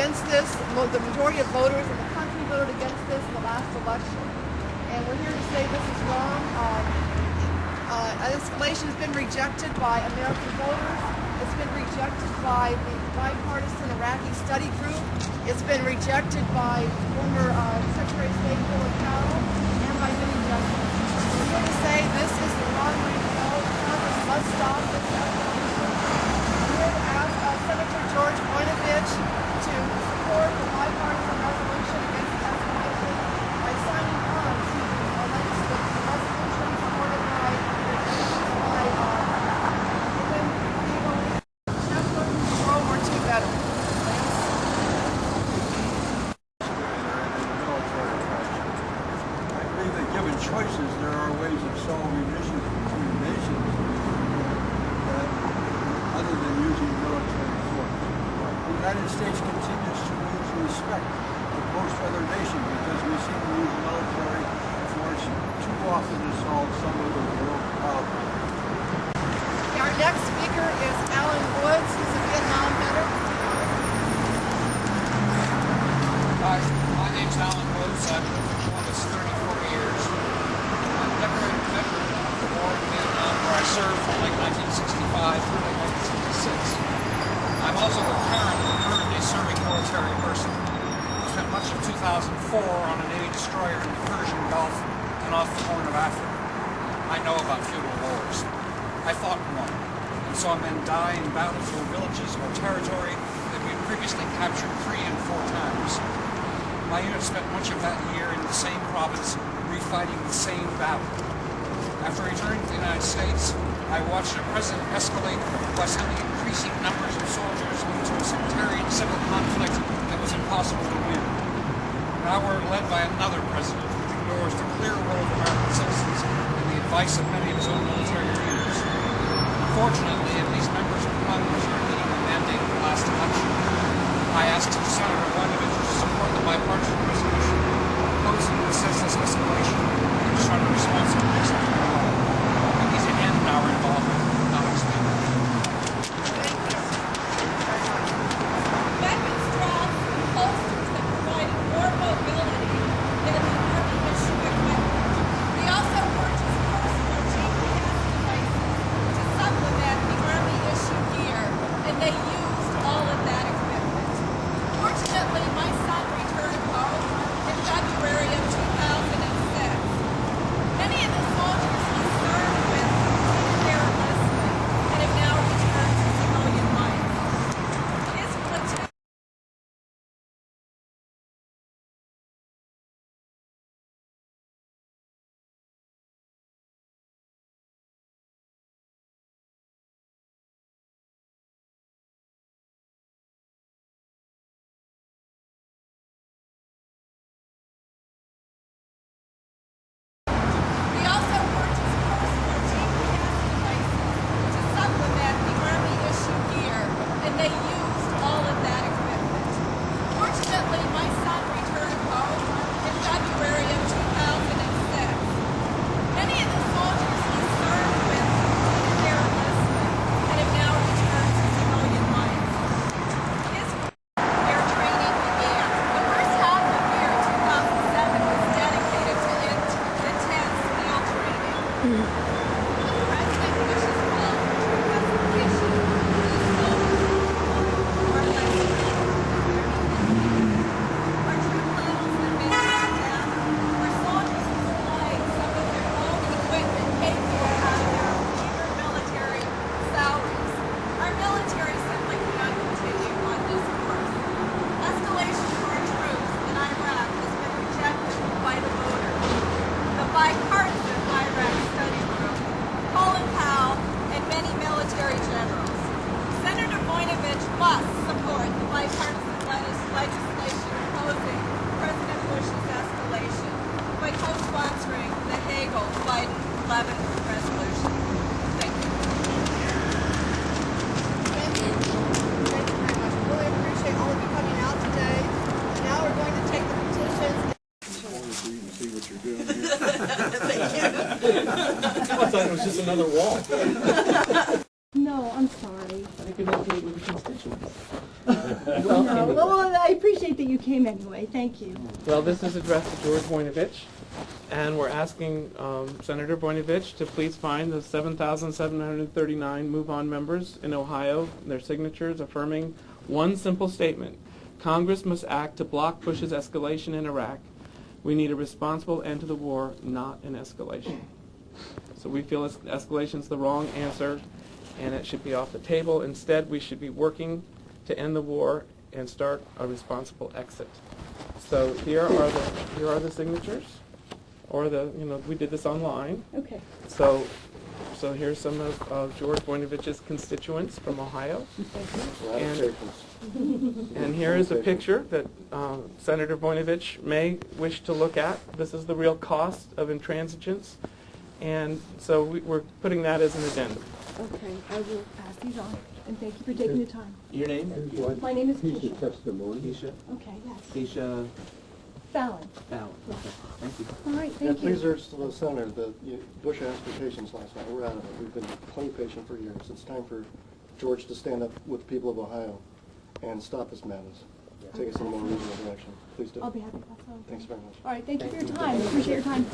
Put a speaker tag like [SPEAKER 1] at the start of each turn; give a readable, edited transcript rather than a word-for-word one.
[SPEAKER 1] against this. The majority of voters in the country voted against this in the last election. And we're here to say this is wrong. Escalation has been rejected by American voters. It's been rejected by the bipartisan Iraqi study group. It's been rejected by former Secretary of State Powell and by many judges. We're here to say this is the wrong way to go. Congress must stop this escalation. We're here to ask Senator George Voinovich to support the bipartisan resolution against escalation by signing on to the legislative resolution supported by World War II veterans.
[SPEAKER 2] I believe that given choices, there are ways of solving issues between nations other than using military force. The United States continues to lose respect of most other nations because we seem to use military force too often to solve some of the world problems.
[SPEAKER 1] Our next speaker is Alan Woods, who's a Vietnam veteran.
[SPEAKER 3] Hi, my name's Alan Woods. I've been in Columbus 34 years. I'm a decorated veteran of the war in Vietnam, where I served from late 1965 through late 1966. I'm also a parent of a currently serving military person who spent much of 2004 on a Navy destroyer in the Persian Gulf and off the Horn of Africa. I know about feudal wars. I fought in one, and saw men die in battles for villages or territory that we had previously captured 3 and 4 times. My unit spent much of that year in the same province, refighting the same battle. After returning to the United States, I watched a president escalate by sending increasing numbers of soldiers into a sectarian civil conflict that was impossible to win. Now we're led by another president who ignores the clear will of American citizens and the advice of many of his own military leaders. Unfortunately, at least members of Congress are leading the mandate of the last election. I asked Senator Voinovich to support the bipartisan resolution opposing the senseless escalation and to try to responsibly fix it. We need to end our involvement, not expand it.
[SPEAKER 4] Weapons drops and holsters that provided more mobility than the Army issue equipment. We also purchased personal GPS devices to supplement the Army issue gear, and they used all of that equipment. Fortunately, my son returned home in February of 2006. Many of the soldiers he served with completed their enlistment and have now returned to civilian life. His platoon We also purchased personal GPS devices to supplement the Army issue gear, and they used all of that equipment. Fortunately, my son returned home in February of 2006. Many of the soldiers he served with completed their enlistment and have now returned to civilian life. Their training began. The first half of year 2007 was dedicated to intense field training. The President wishes well to escalation. Our troop levels have been brought down, where soldiers displayed some of their own equipment paid for out of their meager military salaries. Our military simply cannot continue on this course. Escalation for our troops in Iraq has been rejected by the voters. The bipartisan Iraq study group, Colin Powell, and many military generals. Senator Voinovich must support the bipartisan legislation opposing President Bush's escalation by co-sponsoring the Hagel-Biden 11th resolution. Thank you.
[SPEAKER 1] Thank you. Thank you very much. We really appreciate all of you coming out today. And now we're going to take the petitions.
[SPEAKER 2] See what you're doing here.
[SPEAKER 1] Thank you.
[SPEAKER 5] I thought it was just another wall.
[SPEAKER 6] No, I'm sorry.
[SPEAKER 5] I could help you with the constituents.
[SPEAKER 6] No, well, I appreciate that you came anyway. Thank you.
[SPEAKER 5] Well, this is addressed to George Voinovich, and we're asking Senator Voinovich to please find the 7,739 move-on members in Ohio, their signatures affirming one simple statement: Congress must act to block Bush's escalation in Iraq. We need a responsible end to the war, not an escalation. So we feel escalation is the wrong answer, and it should be off the table. Instead, we should be working to end the war and start a responsible exit. So here are the signatures, or we did this online.
[SPEAKER 6] Okay.
[SPEAKER 5] So here's some of George Voinovich's constituents from Ohio. And here is a picture that Senator Voinovich may wish to look at. This is the real cost of intransigence. And so we're putting that as an addendum.
[SPEAKER 6] Okay, I will pass these on. And thank you for taking the time.
[SPEAKER 5] Your name?
[SPEAKER 6] My name is Keisha.
[SPEAKER 5] Keisha.
[SPEAKER 6] Okay, yes.
[SPEAKER 5] Keisha
[SPEAKER 6] Fallon.
[SPEAKER 5] Fallon. Okay. Thank you.
[SPEAKER 6] All right,
[SPEAKER 7] Yeah,
[SPEAKER 6] thank you.
[SPEAKER 7] please urge the Senator that Bush asked for patience last night. We're out of it. We've been plenty patient for years. It's time for George to stand up with the people of Ohio and stop this madness. Take us in a more reasonable direction. Please do.
[SPEAKER 6] I'll be happy to pass on.
[SPEAKER 7] Thanks very much.
[SPEAKER 6] All right, thank you for your time. I appreciate your time.